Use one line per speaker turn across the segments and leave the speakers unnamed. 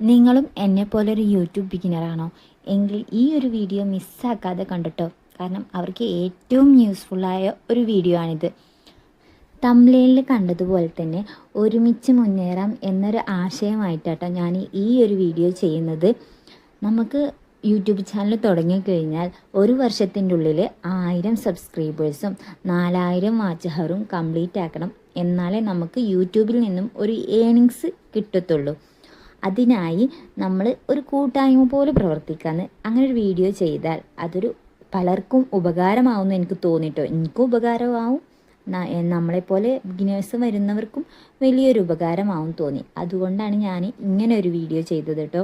നിങ്ങളും എന്നെപ്പോലൊരു യൂട്യൂബ് ബിഗിനറാണോ എങ്കിൽ ഈ ഒരു വീഡിയോ മിസ്സാക്കാതെ കണ്ടിട്ടോ. കാരണം അവർക്ക് ഏറ്റവും യൂസ്ഫുള്ളായ ഒരു വീഡിയോ ആണിത്. തംബ്നെയിലിൽ കണ്ടതുപോലെ തന്നെ ഒരുമിച്ച് മുന്നേറാം എന്നൊരു ആശയമായിട്ടാട്ടോ ഞാൻ ഈ ഒരു വീഡിയോ ചെയ്യുന്നത്. നമുക്ക് യൂട്യൂബ് ചാനൽ തുടങ്ങിക്കഴിഞ്ഞാൽ ഒരു വർഷത്തിൻ്റെ ഉള്ളിൽ 1000 സബ്സ്ക്രൈബേഴ്സും 4000 വാച്ച് ഹവറും കംപ്ലീറ്റ് ആക്കണം. എന്നാലേ നമുക്ക് യൂട്യൂബിൽ നിന്നും ഒരു ഏണിങ്സ് കിട്ടത്തുള്ളൂ. അതിനായി നമ്മൾ ഒരു കൂട്ടായ്മ പോലെ പ്രവർത്തിക്കാമെന്ന് അങ്ങനെ ഒരു വീഡിയോ ചെയ്താൽ അതൊരു പലർക്കും ഉപകാരമാവുമെന്ന് എനിക്ക് തോന്നിട്ടോ. എനിക്കും ഉപകാരമാവും, നമ്മളെപ്പോലെ ബിഗിനേഴ്സ് വരുന്നവർക്കും വലിയൊരു ഉപകാരമാവും തോന്നി. അതുകൊണ്ടാണ് ഞാൻ ഇങ്ങനെ ഒരു വീഡിയോ ചെയ്തത് കേട്ടോ.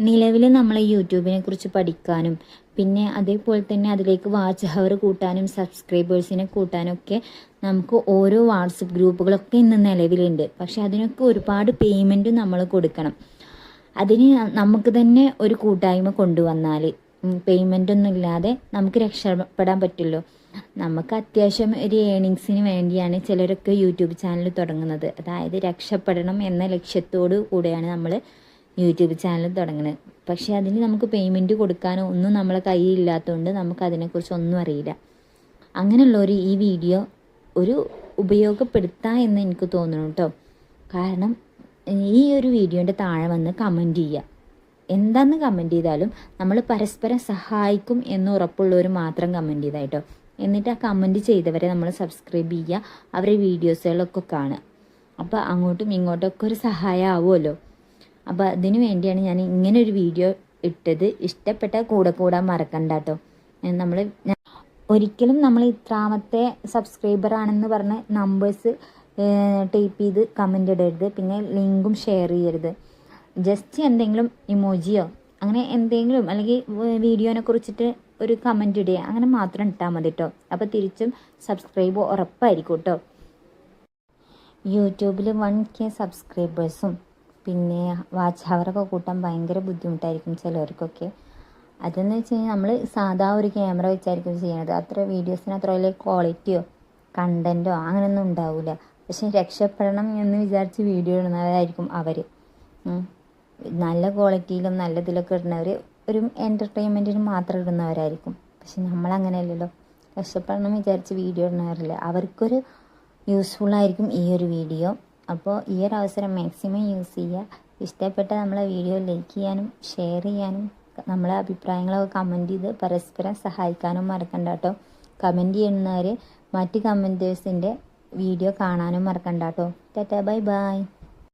നിലവിൽ നമ്മൾ യൂട്യൂബിനെ കുറിച്ച് പഠിക്കാനും പിന്നെ അതേപോലെ തന്നെ അതിലേക്ക് വാച്ച് ഹവർ കൂട്ടാനും സബ്സ്ക്രൈബേഴ്സിനെ കൂട്ടാനും ഒക്കെ നമുക്ക് ഓരോ വാട്സപ്പ് ഗ്രൂപ്പുകളൊക്കെ ഇന്ന് നിലവിലുണ്ട്. പക്ഷെ അതിനൊക്കെ ഒരുപാട് പേയ്മെൻറ്റും നമ്മൾ കൊടുക്കണം. അതിന് നമുക്ക് തന്നെ ഒരു കൂട്ടായ്മ കൊണ്ടുവന്നാൽ പേയ്മെൻ്റ് ഒന്നും ഇല്ലാതെ നമുക്ക് രക്ഷപ്പെടാൻ പറ്റുമല്ലോ. നമുക്ക് അത്യാവശ്യം ഒരു ഏണിങ്സിന് വേണ്ടിയാണ് ചിലരൊക്കെ യൂട്യൂബ് ചാനൽ തുടങ്ങുന്നത്. അതായത് രക്ഷപ്പെടണം എന്ന ലക്ഷ്യത്തോടു കൂടെയാണ് നമ്മൾ യൂട്യൂബ് ചാനൽ തുടങ്ങുന്നത്. പക്ഷേ അതിന് നമുക്ക് പേയ്മെൻറ്റ് കൊടുക്കാനോ ഒന്നും നമ്മളെ കയ്യിലില്ലാത്തതുകൊണ്ട് നമുക്ക് അതിനെക്കുറിച്ച് ഒന്നും അറിയില്ല. അങ്ങനെയുള്ളവർ ഈ വീഡിയോ ഒരു ഉപയോഗപ്പെടുത്താം എന്ന് എനിക്ക് തോന്നുന്നു കേട്ടോ. കാരണം ഈ ഒരു വീഡിയോൻ്റെ താഴെ വന്ന് കമൻറ്റ് ചെയ്യുക. എന്താണെന്ന് കമൻറ്റ് ചെയ്താലും നമ്മൾ പരസ്പരം സഹായിക്കും എന്ന് ഉറപ്പുള്ളവർ മാത്രം കമൻറ്റ് ചെയ്തായിട്ടോ. എന്നിട്ട് ആ കമൻറ്റ് ചെയ്തവരെ നമ്മൾ സബ്സ്ക്രൈബ് ചെയ്യുക, അവരുടെ വീഡിയോസുകളൊക്കെ കാണുക. അപ്പോൾ അങ്ങോട്ടും ഇങ്ങോട്ടൊക്കെ ഒരു സഹായം ആവുമല്ലോ. അപ്പോൾ അതിന് വേണ്ടിയാണ് ഞാൻ ഇങ്ങനെ ഒരു വീഡിയോ ഇട്ടത്. ഇഷ്ടപ്പെട്ടാൽ കൂടാൻ മറക്കണ്ട കേട്ടോ. നമ്മൾ ഒരിക്കലും നമ്മൾ ഇത്രാമത്തെ സബ്സ്ക്രൈബർ ആണെന്ന് പറഞ്ഞ് നമ്പേഴ്സ് ടൈപ്പ് ചെയ്ത് കമൻ്റ് ഇടരുത്. പിന്നെ ലിങ്കും ഷെയർ ചെയ്യരുത്. ജസ്റ്റ് എന്തെങ്കിലും ഇമോജിയോ അങ്ങനെ എന്തെങ്കിലും അല്ലെങ്കിൽ വീഡിയോനെ കുറിച്ചിട്ട് ഒരു കമൻ്റ് ഇടുക, അങ്ങനെ മാത്രം ഇട്ടാൽ മതി കേട്ടോ. അപ്പോൾ തിരിച്ചും സബ്സ്ക്രൈബ് ഉറപ്പായിരിക്കും കേട്ടോ. യൂട്യൂബിൽ 1K സബ്സ്ക്രൈബേഴ്സും പിന്നെ വാച്ച് ഹവറൊക്കെ കൂട്ടാൻ ഭയങ്കര ബുദ്ധിമുട്ടായിരിക്കും ചിലവർക്കൊക്കെ. അതെന്ന് വെച്ച് കഴിഞ്ഞാൽ നമ്മൾ സാധാ ഒരു ക്യാമറ വെച്ചായിരിക്കും ചെയ്യുന്നത്. അത്ര വീഡിയോസിന് അത്ര വലിയ ക്വാളിറ്റിയോ കണ്ടൻറ്റോ അങ്ങനെയൊന്നും ഉണ്ടാവില്ല. പക്ഷെ രക്ഷപ്പെടണം എന്ന് വിചാരിച്ച് വീഡിയോ ഇടുന്നവരായിരിക്കും അവർ. നല്ല ക്വാളിറ്റിയിലും നല്ലതിലൊക്കെ ഇടുന്നവർ ഒരു എൻ്റർടൈൻമെൻറ്റിന് മാത്രം ഇടുന്നവരായിരിക്കും. പക്ഷെ നമ്മളങ്ങനെയല്ലല്ലോ. രക്ഷപ്പെടണം വിചാരിച്ച് വീഡിയോ ഇടുന്നവരില്ല. അവർക്കൊരു യൂസ്ഫുള്ളായിരിക്കും ഈ ഒരു വീഡിയോ. അപ്പോൾ ഈ ഒരു അവസരം മാക്സിമം യൂസ് ചെയ്യുക. ഇഷ്ടപ്പെട്ട നമ്മളെ വീഡിയോ ലൈക്ക് ചെയ്യാനും ഷെയർ ചെയ്യാനും നമ്മളെ അഭിപ്രായങ്ങളൊക്കെ കമൻറ്റ് ചെയ്ത് പരസ്പരം സഹായിക്കാനും മറക്കണ്ട കേട്ടോ. കമൻറ്റ് ചെയ്യുന്നവർ മറ്റ് കമൻറ്റേഴ്സിൻ്റെ വീഡിയോ കാണാനും മറക്കണ്ട കേട്ടോ. Tata, bye bye.